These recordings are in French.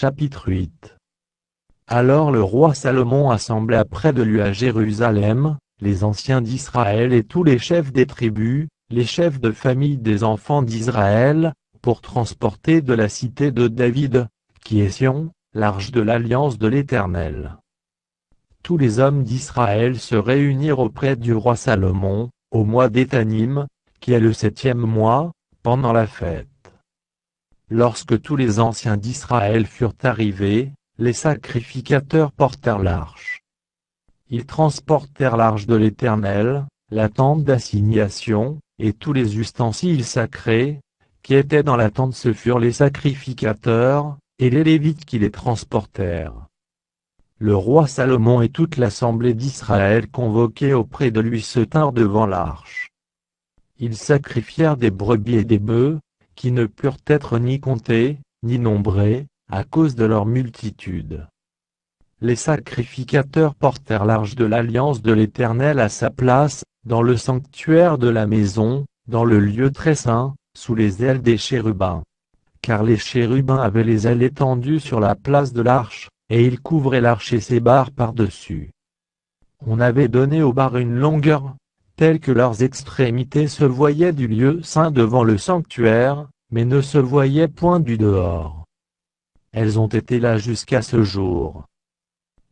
Chapitre 8. Alors le roi Salomon assembla près de lui à Jérusalem, les anciens d'Israël et tous les chefs des tribus, les chefs de famille des enfants d'Israël, pour transporter de la cité de David, qui est Sion, l'arche de l'alliance de l'Éternel. Tous les hommes d'Israël se réunirent auprès du roi Salomon, au mois d'Étanim, qui est le 7e mois, pendant la fête. Lorsque tous les anciens d'Israël furent arrivés, les sacrificateurs portèrent l'arche. Ils transportèrent l'arche de l'Éternel, la tente d'assignation, et tous les ustensiles sacrés, qui étaient dans la tente. Ce furent les sacrificateurs, et les Lévites qui les transportèrent. Le roi Salomon et toute l'assemblée d'Israël convoquée auprès de lui se tinrent devant l'arche. Ils sacrifièrent des brebis et des bœufs, qui ne purent être ni comptés, ni nombrés, à cause de leur multitude. Les sacrificateurs portèrent l'arche de l'alliance de l'Éternel à sa place, dans le sanctuaire de la maison, dans le lieu très saint, sous les ailes des chérubins. Car les chérubins avaient les ailes étendues sur la place de l'arche, et ils couvraient l'arche et ses barres par-dessus. On avait donné aux barres une longueur, telle que leurs extrémités se voyaient du lieu saint devant le sanctuaire, mais ne se voyaient point du dehors. Elles ont été là jusqu'à ce jour.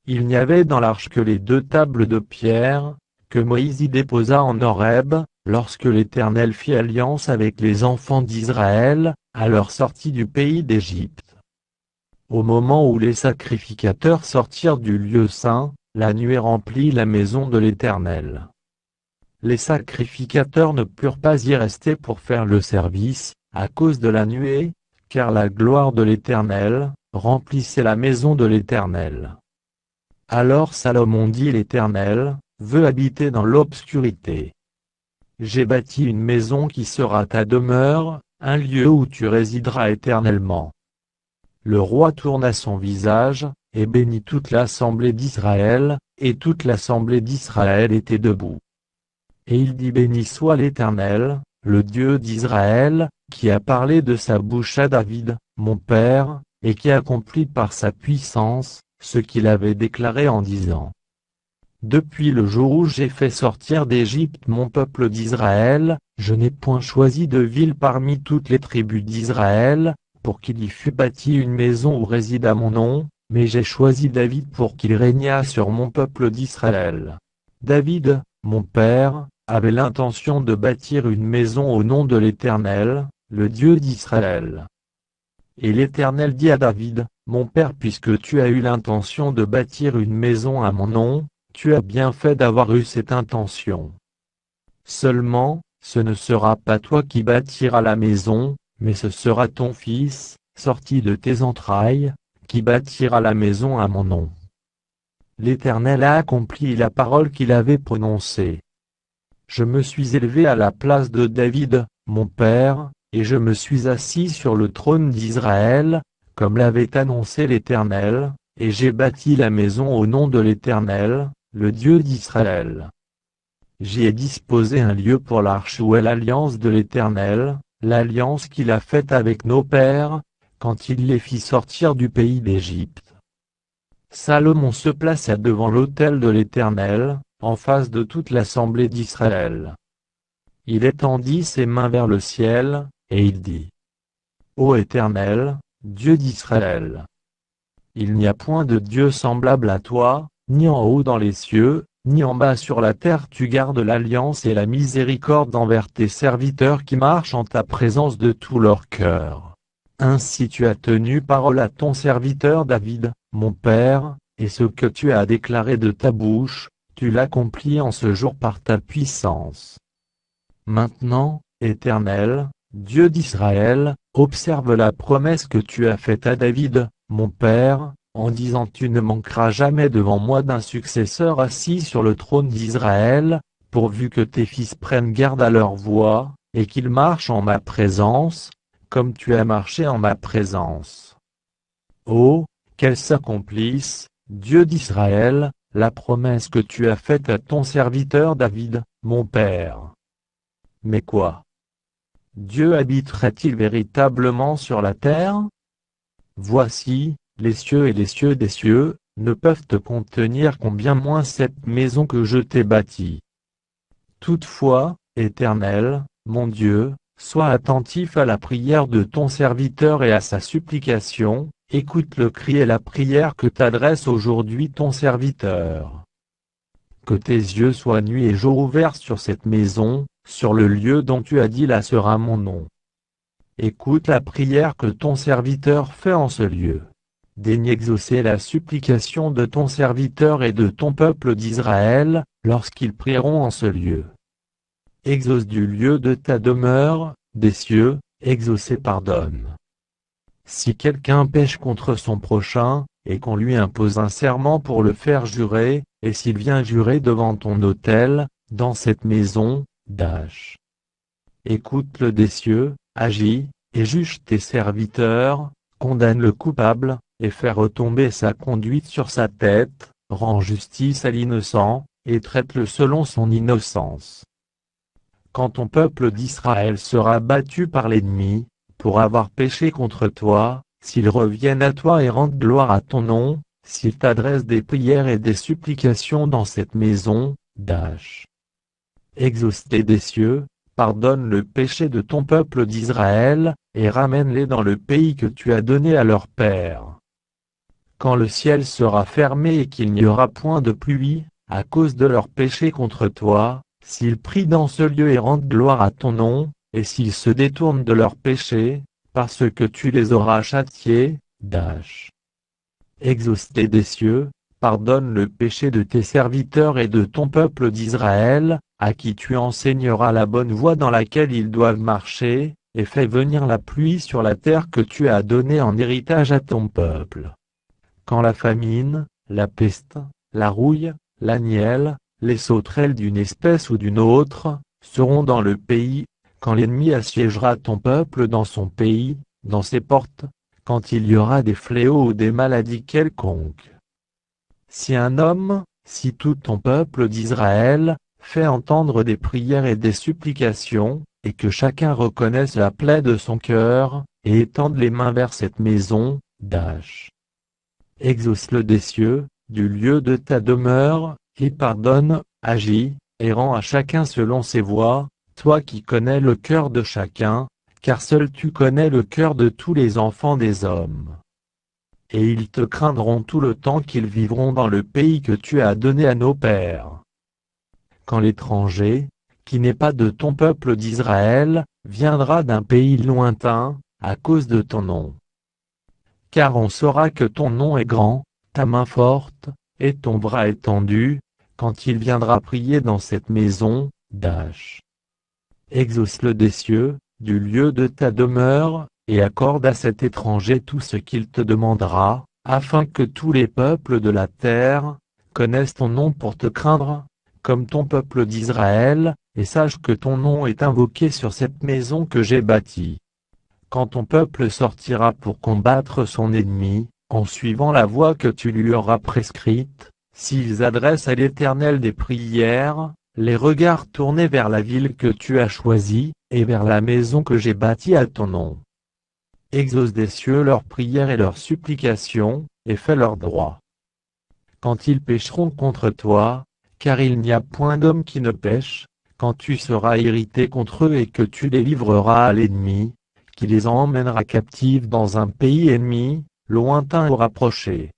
Il n'y avait dans l'arche que les 2 tables de pierre, que Moïse y déposa en Horeb, lorsque l'Éternel fit alliance avec les enfants d'Israël, à leur sortie du pays d'Égypte. Au moment où les sacrificateurs sortirent du lieu saint, la nuée remplit la maison de l'Éternel. Les sacrificateurs ne purent pas y rester pour faire le service, à cause de la nuée, car la gloire de l'Éternel remplissait la maison de l'Éternel. Alors Salomon dit: l'Éternel veut habiter dans l'obscurité. J'ai bâti une maison qui sera ta demeure, un lieu où tu résideras éternellement. Le roi tourna son visage, et bénit toute l'assemblée d'Israël, et toute l'assemblée d'Israël était debout. Et il dit: béni soit l'Éternel, le Dieu d'Israël, qui a parlé de sa bouche à David, mon père, et qui accomplit par sa puissance, ce qu'il avait déclaré en disant: depuis le jour où j'ai fait sortir d'Égypte mon peuple d'Israël, je n'ai point choisi de ville parmi toutes les tribus d'Israël, pour qu'il y fût bâti une maison où résida mon nom, mais j'ai choisi David pour qu'il régnât sur mon peuple d'Israël. David, mon père, avait l'intention de bâtir une maison au nom de l'Éternel, le Dieu d'Israël. Et l'Éternel dit à David: mon père, puisque tu as eu l'intention de bâtir une maison à mon nom, tu as bien fait d'avoir eu cette intention. Seulement, ce ne sera pas toi qui bâtiras la maison, mais ce sera ton fils, sorti de tes entrailles, qui bâtira la maison à mon nom. L'Éternel a accompli la parole qu'il avait prononcée. Je me suis élevé à la place de David, mon père, et je me suis assis sur le trône d'Israël, comme l'avait annoncé l'Éternel, et j'ai bâti la maison au nom de l'Éternel, le Dieu d'Israël. J'y ai disposé un lieu pour l'arche où est l'alliance de l'Éternel, l'alliance qu'il a faite avec nos pères, quand il les fit sortir du pays d'Égypte. Salomon se plaça devant l'autel de l'Éternel, en face de toute l'assemblée d'Israël. Il étendit ses mains vers le ciel, et il dit: Ô Éternel, Dieu d'Israël! Il n'y a point de Dieu semblable à toi, ni en haut dans les cieux, ni en bas sur la terre. Tu gardes l'alliance et la miséricorde envers tes serviteurs qui marchent en ta présence de tout leur cœur. Ainsi tu as tenu parole à ton serviteur David, mon père, et ce que tu as déclaré de ta bouche, tu l'accomplis en ce jour par ta puissance. Maintenant, Éternel, Dieu d'Israël, observe la promesse que tu as faite à David, mon père, en disant: tu ne manqueras jamais devant moi d'un successeur assis sur le trône d'Israël, pourvu que tes fils prennent garde à leur voie, et qu'ils marchent en ma présence, comme tu as marché en ma présence. Oh, qu'elle s'accomplisse, Dieu d'Israël, la promesse que tu as faite à ton serviteur David, mon père. Mais quoi? Dieu habiterait-il véritablement sur la terre? Voici, les cieux et les cieux des cieux, ne peuvent te contenir, combien moins cette maison que je t'ai bâtie. Toutefois, Éternel, mon Dieu, sois attentif à la prière de ton serviteur et à sa supplication, écoute le cri et la prière que t'adresse aujourd'hui ton serviteur. Que tes yeux soient nuit et jour ouverts sur cette maison, sur le lieu dont tu as dit là sera mon nom. Écoute la prière que ton serviteur fait en ce lieu. Daigne exaucer la supplication de ton serviteur et de ton peuple d'Israël, lorsqu'ils prieront en ce lieu. Exauce du lieu de ta demeure, des cieux, exauce et pardonne. Si quelqu'un pêche contre son prochain, et qu'on lui impose un serment pour le faire jurer, et s'il vient jurer devant ton autel, dans cette maison, écoute-le des cieux, agis, et juge tes serviteurs, condamne le coupable, et fais retomber sa conduite sur sa tête, rends justice à l'innocent, et traite-le selon son innocence. Quand ton peuple d'Israël sera battu par l'ennemi, pour avoir péché contre toi, s'ils reviennent à toi et rendent gloire à ton nom, s'ils t'adressent des prières et des supplications dans cette maison, exauce-les des cieux, pardonne le péché de ton peuple d'Israël, et ramène-les dans le pays que tu as donné à leur père. Quand le ciel sera fermé et qu'il n'y aura point de pluie, à cause de leur péché contre toi, s'ils prient dans ce lieu et rendent gloire à ton nom, et s'ils se détournent de leurs péchés, parce que tu les auras châtiés, exauce-les des cieux, pardonne le péché de tes serviteurs et de ton peuple d'Israël, à qui tu enseigneras la bonne voie dans laquelle ils doivent marcher, et fais venir la pluie sur la terre que tu as donnée en héritage à ton peuple. Quand la famine, la peste, la rouille, la nielle, les sauterelles d'une espèce ou d'une autre, seront dans le pays, quand l'ennemi assiégera ton peuple dans son pays, dans ses portes, quand il y aura des fléaux ou des maladies quelconques. Si un homme, si tout ton peuple d'Israël, fait entendre des prières et des supplications, et que chacun reconnaisse la plaie de son cœur, et étende les mains vers cette maison, exauce-le des cieux, du lieu de ta demeure, et pardonne, agis, et rends à chacun selon ses voies, toi qui connais le cœur de chacun, car seul tu connais le cœur de tous les enfants des hommes. Et ils te craindront tout le temps qu'ils vivront dans le pays que tu as donné à nos pères. Quand l'étranger, qui n'est pas de ton peuple d'Israël, viendra d'un pays lointain, à cause de ton nom. Car on saura que ton nom est grand, ta main forte, et ton bras étendu, quand il viendra prier dans cette maison, exauce-le des cieux, du lieu de ta demeure, et accorde à cet étranger tout ce qu'il te demandera, afin que tous les peuples de la terre connaissent ton nom pour te craindre, comme ton peuple d'Israël, et sache que ton nom est invoqué sur cette maison que j'ai bâtie. Quand ton peuple sortira pour combattre son ennemi, en suivant la voie que tu lui auras prescrite, s'ils adressent à l'Éternel des prières, les regards tournés vers la ville que tu as choisie, et vers la maison que j'ai bâtie à ton nom. Exauce des cieux leurs prières et leurs supplications, et fais leur droit. Quand ils pécheront contre toi, car il n'y a point d'homme qui ne pêche, quand tu seras irrité contre eux et que tu les livreras à l'ennemi, qui les emmènera captifs dans un pays ennemi, lointain ou rapproché.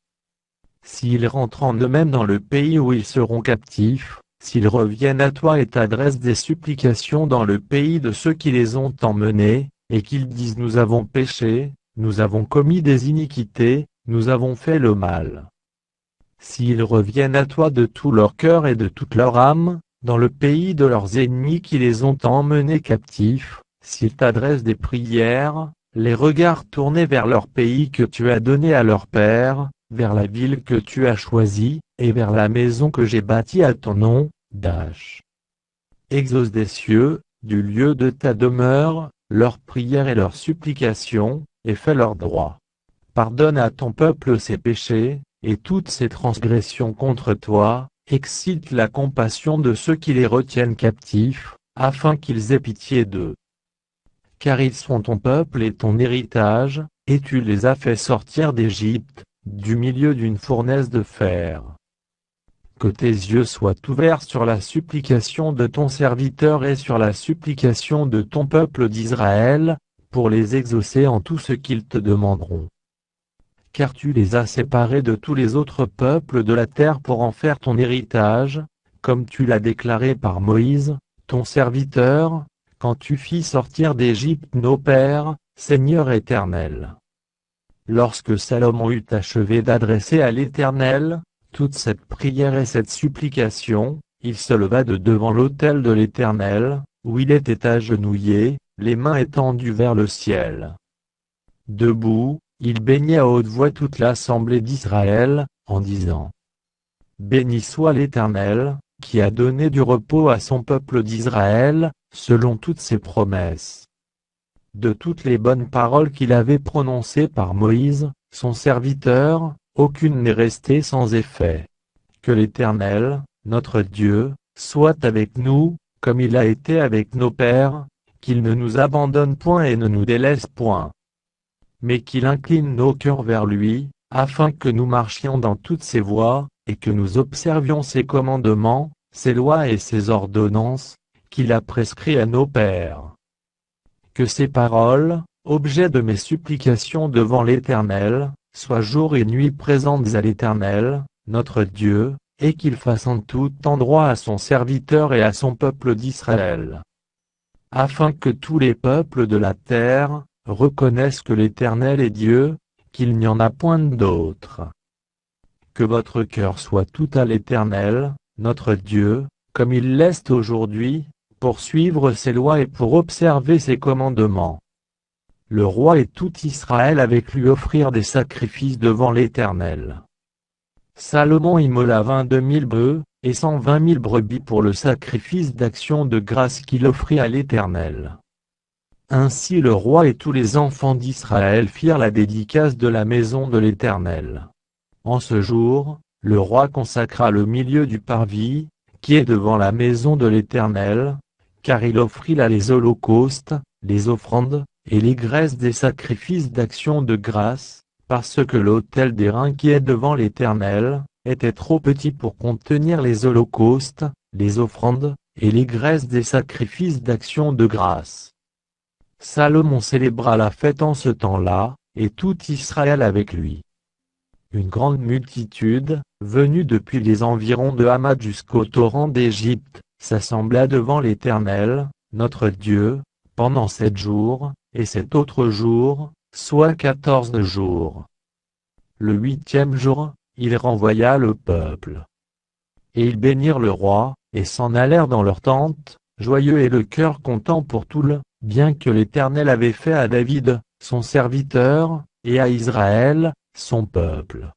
S'ils rentrent en eux-mêmes dans le pays où ils seront captifs, s'ils reviennent à toi et t'adressent des supplications dans le pays de ceux qui les ont emmenés, et qu'ils disent nous avons péché, nous avons commis des iniquités, nous avons fait le mal. S'ils reviennent à toi de tout leur cœur et de toute leur âme, dans le pays de leurs ennemis qui les ont emmenés captifs, s'ils t'adressent des prières, les regards tournés vers leur pays que tu as donné à leur père, vers la ville que tu as choisie, et vers la maison que j'ai bâtie à ton nom, exauce des cieux, du lieu de ta demeure, leurs prières et leurs supplications, et fais leur droit. Pardonne à ton peuple ses péchés, et toutes ses transgressions contre toi, excite la compassion de ceux qui les retiennent captifs, afin qu'ils aient pitié d'eux. Car ils sont ton peuple et ton héritage, et tu les as fait sortir d'Égypte, du milieu d'une fournaise de fer. Que tes yeux soient ouverts sur la supplication de ton serviteur et sur la supplication de ton peuple d'Israël, pour les exaucer en tout ce qu'ils te demanderont. Car tu les as séparés de tous les autres peuples de la terre pour en faire ton héritage, comme tu l'as déclaré par Moïse, ton serviteur, quand tu fis sortir d'Égypte nos pères, Seigneur éternel. Lorsque Salomon eut achevé d'adresser à l'Éternel toute cette prière et cette supplication, il se leva de devant l'autel de l'Éternel, où il était agenouillé, les mains étendues vers le ciel. Debout, il bénit à haute voix toute l'assemblée d'Israël, en disant: Béni soit l'Éternel, qui a donné du repos à son peuple d'Israël, selon toutes ses promesses. De toutes les bonnes paroles qu'il avait prononcées par Moïse, son serviteur, aucune n'est restée sans effet. Que l'Éternel, notre Dieu, soit avec nous, comme il a été avec nos pères, qu'il ne nous abandonne point et ne nous délaisse point, mais qu'il incline nos cœurs vers lui, afin que nous marchions dans toutes ses voies, et que nous observions ses commandements, ses lois et ses ordonnances, qu'il a prescrits à nos pères. Que ces paroles, objet de mes supplications devant l'Éternel, soient jour et nuit présentes à l'Éternel, notre Dieu, et qu'il fasse en tout endroit à son serviteur et à son peuple d'Israël. Afin que tous les peuples de la terre reconnaissent que l'Éternel est Dieu, qu'il n'y en a point d'autre. Que votre cœur soit tout à l'Éternel, notre Dieu, comme il l'est aujourd'hui, pour suivre ses lois et pour observer ses commandements. Le roi et tout Israël avec lui offrirent des sacrifices devant l'Éternel. Salomon immola 22 000 bœufs, et 120 000 brebis pour le sacrifice d'action de grâce qu'il offrit à l'Éternel. Ainsi le roi et tous les enfants d'Israël firent la dédicace de la maison de l'Éternel. En ce jour, le roi consacra le milieu du parvis, qui est devant la maison de l'Éternel, car il offrit là les holocaustes, les offrandes, et les graisses des sacrifices d'action de grâce, parce que l'autel d'airain qui est devant l'Éternel, était trop petit pour contenir les holocaustes, les offrandes, et les graisses des sacrifices d'action de grâce. Salomon célébra la fête en ce temps-là, et tout Israël avec lui. Une grande multitude, venue depuis les environs de Hamad jusqu'au torrent d'Égypte, s'assembla devant l'Éternel, notre Dieu, pendant 7 jours, et 7 autres jours, soit 14 jours. Le 8e jour, il renvoya le peuple. Et ils bénirent le roi, et s'en allèrent dans leurs tentes, joyeux et le cœur content pour tout le bien que l'Éternel avait fait à David, son serviteur, et à Israël, son peuple.